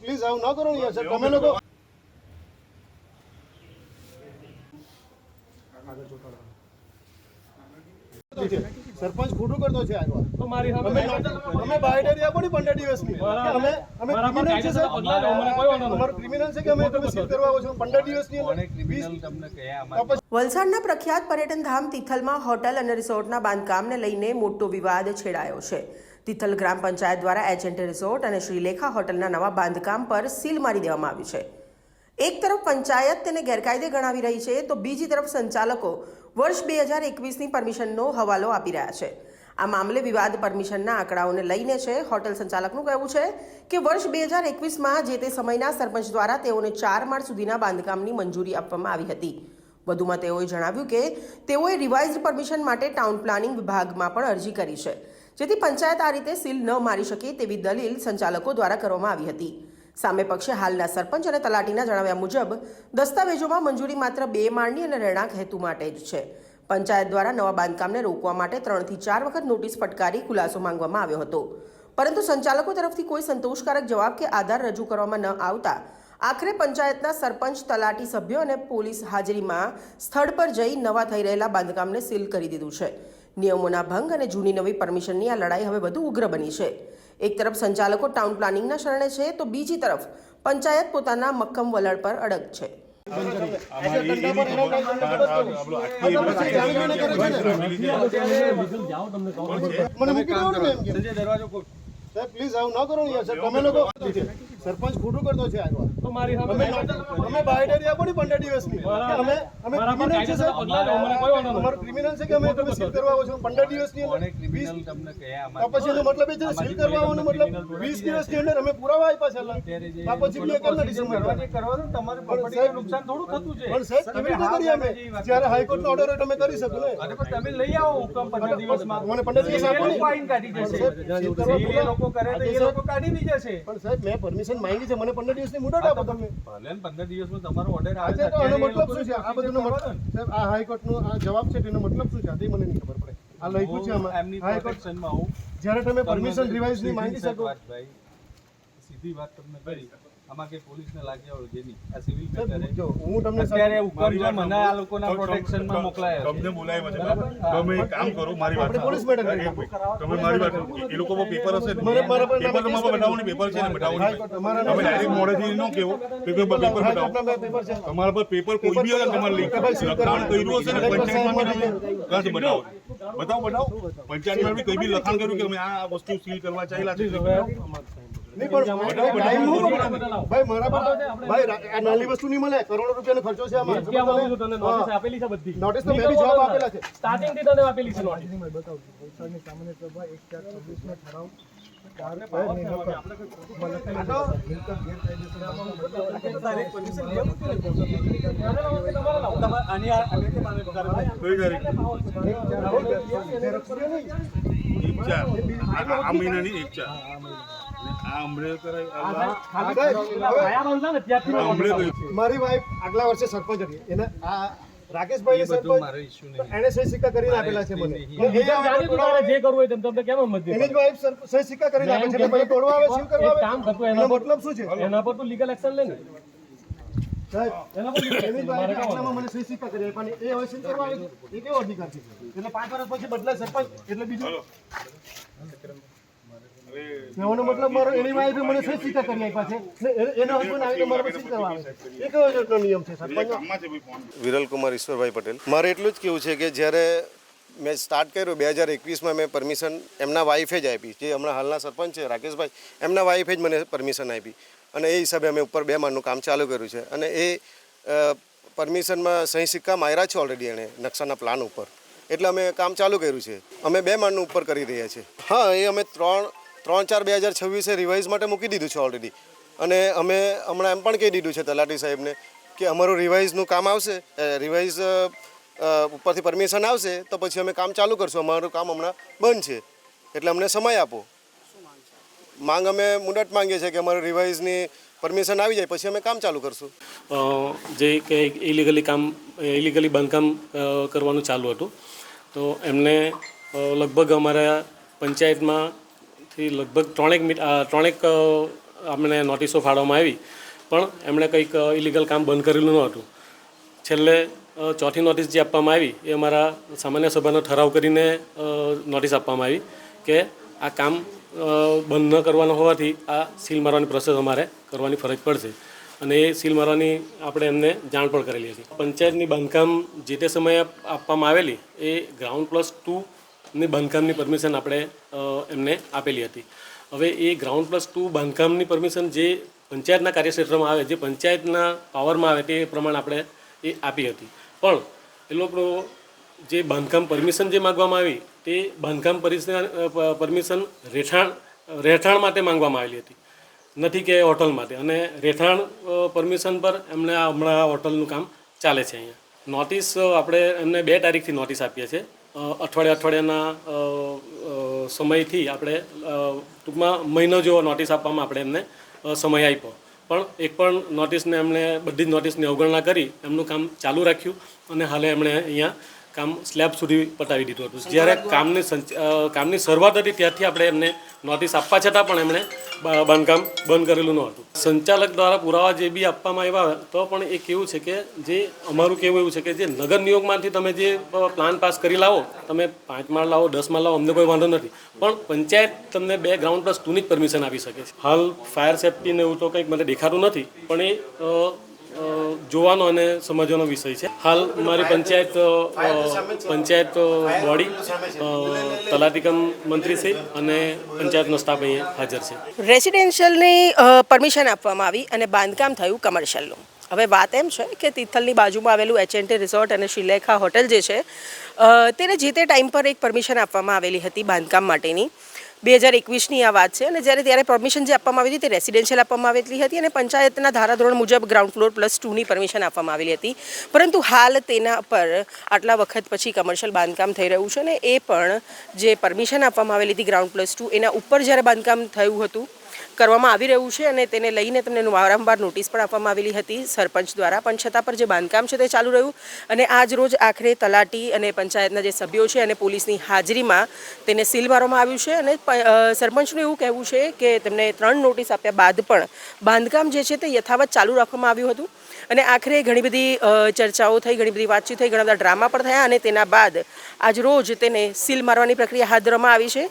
Please આવું ન કરો યાર સાહેબ, તમે લોકો સરપંચ ખોટું કરતો છે આગળ તો મારી અમે બાયડરી આપો ને 15 દિવસની અમે ક્રિમિનલ છે સાહેબ, અમારો ક્રિમિનલ છે કે અમે તમે સીલ કરવા આવો છો 15 દિવસની અંદર ક્રિમિનલ તમને કહ્યા. વલસાડના પ્રખ્યાત પર્યટન ધામ તિથલમાં હોટલ અને રિસોર્ટના બાંધકામને લઈને મોટો વિવાદ છેડાયો છે. તિથલ ગ્રામ પંચાયત દ્વારા એજન્ટ રિસોર્ટ અને શ્રીલેખા હોટલના નવા બાંધકામ પર સીલ મારી દેવામાં આવ્યું છે. એક તરફ પંચાયત તેને ગેરકાયદે ગણાવી રહી છે તો બીજી તરફ સંચાલકો વર્ષ 2021ની પરમિશનનો હવાલો આપી રહ્યા છે. આ મામલે વિવાદ પરમિશનના આંકડાઓને લઈને છે. હોટલ સંચાલકનું કહેવું છે કે વર્ષ 2021માં જે તે સમયના સરપંચ દ્વારા તેઓને 4 માળ સુધીના બાંધકામની મંજૂરી આપવામાં આવી હતી. વધુમાં તેઓએ જણાવ્યું કે તેઓએ રિવાઇઝડ પરમિશન માટે ટાઉન પ્લાનિંગ વિભાગમાં પણ અરજી કરી છે, જેથી પંચાયત આ રીતે સીલ ન મારી શકે તેવી દલીલ સંચાલકો દ્વારા કરવામાં આવી હતી. સામે પક્ષે હાલના સરપંચ અને તલાટીના જણાવ્યા મુજબ દસ્તાવેજોમાં મંજૂરી માત્ર 2 માળની અને રહેણાંક હેતુ માટે જ છે. પંચાયત દ્વારા નવા બાંધકામને રોકવા માટે 3 થી 4 વખત નોટિસ ફટકારી ખુલાસો માંગવામાં આવ્યો હતો, પરંતુ સંચાલકો તરફથી કોઈ સંતોષકારક જવાબ કે આધાર રજૂ કરવામાં ન આવતા આખરે પંચાયતના સરપંચ, તલાટી સભ્યો અને પોલીસ હાજરીમાં સ્થળ પર જઈ નવા થઈ રહેલા બાંધકામને સીલ કરી દીધું છે. નિયમોના ભંગ અને જૂની નવી પરમિશનની આ લડાઈ હવે વધુ ઉગ્ર બની છે. એક તરફ સંચાલકો ટાઉન પ્લાનિંગના શરણે છે તો બીજી તરફ પંચાયત પોતાના મક્કમ વલણ પર અડગ છે. પ્લીઝ આવું ન કરો યાર સાહેબ, તમે લોકો સરપંચ ખોટું કરતો છે આગળ તો મારી અમે બાયડરી આપો ને 15 દિવસની અમે ક્રિમિનલ છે સાહેબ, અમારો ક્રિમિનલ છે કે અમે તમે સીલ કરવા આવો છો 15 દિવસની અંદર ક્રિમિનલ તમને કહ્યા. પછી એનો મતલબ એ છે સીલ કરવા આવવાનો મતલબ 20 દિવસની અંદર અમે પુરાવા આપ્યા છે. આ પછી બે કરના ડિસેમ્બર કરવા દો, તમારી પ્રોપર્ટીનું નુકસાન થોડું થતું છે પણ સાહેબ કેવી રીતે કરીએ અમે? જ્યારે હાઈકોર્ટનો ઓર્ડર હોય તમે કરી શકો ને. અરે પણ તમે લઈ આવો હુકમ 15 દિવસમાં, મને 15 દિવસ આપો ને, ફાઈન કાઢી દેશે. એ લોકો કરે તો એ લોકો કાઢી દીધે છે. પણ સાહેબ મેં પરમિશન માંગી છે, મને 15 દિવસની મુદત આપો તમે. ભલે 15 દિવસમાં તમારો ઓર્ડર આવે છે તો આનો મતલબ શું છે? આ બધુંનો મતલબ સાહેબ આ હાઈકોર્ટનો આ જવાબ છે તેનો મતલબ શું છે? આ મને નહીં ખબર પડે. આ લખ્યું છે આમાં હાઈકોર્ટમાં હું જ્યારે તમે પરમિશન રિવાઇઝ ની માંગી શકો. ભાઈ સીધી વાત તમને કરી, આમાં કે પોલીસને લાગ્યા હોય જેની આ સિવિલ મેટર જો હું તમને અત્યારે હુકમ છે મને આ લોકોના પ્રોટેક્શનમાં મોકલાયા તમને બોલાવ્યા છે બરાબર. તમે એક કામ કરો, મારી વાત પોલીસ મેટર તમે મારી વાત એ લોકો પર પેપર હશે ને પેપર તમારા બતાવવાની પેપર છે ને બતાવવાની તમે ડાયરેક્ટ મોડેથી ન કહેવો કે પેપર બતાવો. તમારા પર પેપર કોઈ બી હોય તમારે લખાણ કર્યું હશે ને પંચાયતમાં કાંથી બતાવો બતાવો પંચાયતમાં બી કોઈ બી લખાણ કર્યું કે અમે આ વસ્તુ સીલ કરવા ચાલ્યા છે. ભાઈ મારા પર ભાઈ આ નાની વસ્તુ નહીં મળે, કરોડો રૂપિયાનો ખર્ચો છે આમાં. નોટિસ આપેલી છે બધી, નોટિસ તો મેં બી જવાબ આપેલા છે સ્ટાર્ટિંગ થી તને આપેલી છે નોટિસ. બતાવું વલસાડની સામાન્ય સભા 1/4/26 નો ઠરાવ આ મહિનાની 1/4 મારી વાઈફ આગલા વર્ષે સરપંચ હતી, એને આ રાકેશભાઈ સરપંચ એને સહી સિક્કા કરીને આપેલા છે મને. જે કરવું હોય તેમ તમને કેમ મત દે? એની વાઈફ સહી સિક્કા કરીને આપે છે, ભાઈ તોડવા આવે સીલ કરવા આવે, કામ કરતો એનો મતલબ શું છે? એના પર તો લીગલ એક્શન લે ને સાહેબ. એના પર એની વાઈફ આટલામાં મને સહી સિક્કા કરી આપ્યા ને એ હવે સીલ કરવા આવે છે, એ કેવો અધિકાર છે? એટલે 5 વર્ષ પછી બદલાય સરપંચ એટલે બીજું એનો મતલબ મારો એની વાઈફે મને સહી સિક્કા કરી આપ્યા છે ને એનો હસબન્ડ આવીને મારા પર સીલ કરવા આવે છે. એ કેવો નિયમ છે સરપંચ? વિરલ કુમાર ઈશ્વરભાઈ પટેલ. મારે એટલું જ કહેવું છે કે જ્યારે મેં સ્ટાર્ટ કર્યું 2021માં મેં પરમિશન એમના વાઈફે જ આપી, જે હમણાં હાલના સરપંચ છે રાકેશભાઈ, એમના વાઈફે જ મને પરમિશન આપી અને એ હિસાબે અમે ઉપર 2 માળનું કામ ચાલુ કર્યું છે અને એ પરમિશનમાં સહી સિક્કા માર્યા છે ઓલરેડી એણે નકશાના પ્લાન ઉપર, એટલે અમે કામ ચાલુ કર્યું છે. અમે 2 માળનું ઉપર કરી રહ્યા છીએ. હા, એ અમે 3/4/2026 રિવાઇઝ માટે મૂકી દીધું છે ઓલરેડી અને અમે હમણાં એમ પણ કહી દીધું છે તલાટી સાહેબને કે અમારું રિવાઇઝનું કામ આવશે, રિવાઇઝ ઉપરથી પરમિશન આવશે તો પછી અમે કામ ચાલુ કરશું. અમારું કામ હમણાં બંધ છે એટલે અમને સમય આપો. માંગ અમે મુદત માંગીએ છીએ કે અમારું રિવાઇઝની પરમિશન આવી જાય પછી અમે કામ ચાલુ કરશું. જે કે ઇલીગલી બાંધકામ કરવાનું ચાલુ હતું, તો એમને લગભગ અમારા પંચાયતમાંથી લગભગ ત્રણેક અમને નોટિસો ફાળવવામાં આવી, પણ એમણે કંઈક ઇલીગલ કામ બંધ કરેલું ન હતું. છેલ્લે ચોથી નોટિસ જે આપવામાં આવી એ અમારા સામાન્ય સભાનો ઠરાવ કરીને નોટિસ આપવામાં આવી કે આ કામ બંધ ન કરવાનું હોવાથી આ સીલ મારવાની પ્રોસેસ અમારે કરવાની ફરજ પડશે, અને એ સીલ મારવાની આપણે એમને જાણ પણ કરેલી હતી. પંચાયતની બાંધકામ જે તે સમયે આપવામાં આવેલી એ ગ્રાઉન્ડ+2ની બાંધકામની પરમિશન આપણે એમને આપેલી હતી. હવે એ ગ્રાઉન્ડ+2 બાંધકામની પરમિશન જે પંચાયતના કાર્યક્ષેત્રમાં આવે, જે પંચાયતના પાવરમાં આવે તે પ્રમાણે આપણે એ આપી હતી. પણ એ લોકો જે બાંધકામ પરમિશન જે માગવામાં આવી તે બાંધકામ પરમિશન રહેઠાણ માટે માંગવામાં આવેલી હતી, નથી કે હોટલ માટે. અને રહેઠાણ પરમિશન પર એમને હમણાં હોટલનું કામ ચાલે છે. અહીંયા નોટિસ આપણે એમને 2 તારીખથી નોટિસ આપીએ છીએ. અઠવાડિયાના સમયથી આપણે ટૂંકમાં મહિનો જેવો નોટિસ આપવામાં આપણે એમને સમય આપ્યો, પણ એક પણ નોટિસને એમણે બધી જ નોટિસની અવગણના કરી એમનું કામ ચાલુ રાખ્યું, અને હાલે એમણે અહીંયા કામ સ્લેબ સુધી પતાવી દીધું હતું. જ્યારે કામની શરૂઆત હતી ત્યારથી આપણે એમને નોટિસ આપવા છતાં પણ એમણે બાંધકામ બંધ કરેલું ન હતું. સંચાલક દ્વારા પુરાવા જે બી આપવામાં આવ્યા તો પણ એ કેવું છે કે જે અમારું કહેવું એવું છે કે જે નગર નિયોગમાંથી તમે જે પ્લાન પાસ કરી લાવો, તમે 5 માળ લાવો 10 માળ લાવો, અમને કોઈ વાંધો નથી, પણ પંચાયત તમને 2 ગ્રાઉન્ડ+2ની જ પરમિશન આપી શકે છે. હાલ ફાયર સેફ્ટીને એવું તો કંઈક મને દેખાતું નથી, પણ એ જોવાનો અને સમજવાનો વિષય છે. હાલ મારી પંચાયત બોડી તલાટીકમ મંત્રીશ્રી અને પંચાયતનો સ્ટાફ અહીંયા હાજર છે. રેસિડેન્શિયલની પરમિશન આપવામાં આવી અને બાંધકામ થયું કમર્શિયલનું. હવે વાત એમ છે કે તિથલની બાજુમાં આવેલું એચ&ટી રિસોર્ટ અને શ્રીલેખા હોટલ જે છે તેને જે તે ટાઈમ પર એક પરમિશન આપવામાં આવેલી હતી બાંધકામ માટેની. 2021ની આ વાત છે, અને ત્યારે પરમિશન જે આપવામાં આવી હતી તે રેસિડેન્શિયલ આપવામાં આવેલી હતી અને પંચાયતના ધારાધોરણ મુજબ ગ્રાઉન્ડ+2ની પરમિશન આપવામાં આવેલી હતી. પરંતુ હાલ તેના પર આટલા વખત પછી કમર્શિયલ બાંધકામ થઈ રહ્યું છે, અને એ પણ જે પરમિશન આપવામાં આવેલી હતી ગ્રાઉન્ડ+2 એના ઉપર જ્યારે બાંધકામ થયું હતું કરવામાં આવી રહ્યું છે, અને તેને લઈને તમને વારંવાર નોટિસ પણ આપવામાં આવેલી હતી સરપંચ દ્વારા, પણ છતાં પર જે બાંધકામ છે તે ચાલુ રહ્યું. અને આજ રોજ આખરે તલાટી અને પંચાયતના જે સભ્યો છે અને પોલીસની હાજરીમાં તેને સીલ મારવામાં આવ્યું છે. અને સરપંચનું એવું કહેવું છે કે તેમને 3 નોટિસ આપ્યા બાદ પણ બાંધકામ જે છે તે યથાવત ચાલુ રાખવામાં આવ્યું હતું. અને આખરે ઘણી બધી ચર્ચાઓ થઈ, ઘણી બધી વાતચીત થઈ, ઘણા બધા ડ્રામા પણ થયા, અને તેના બાદ આજ રોજ તેને સીલ મારવાની પ્રક્રિયા હાથ ધરવામાં આવી છે.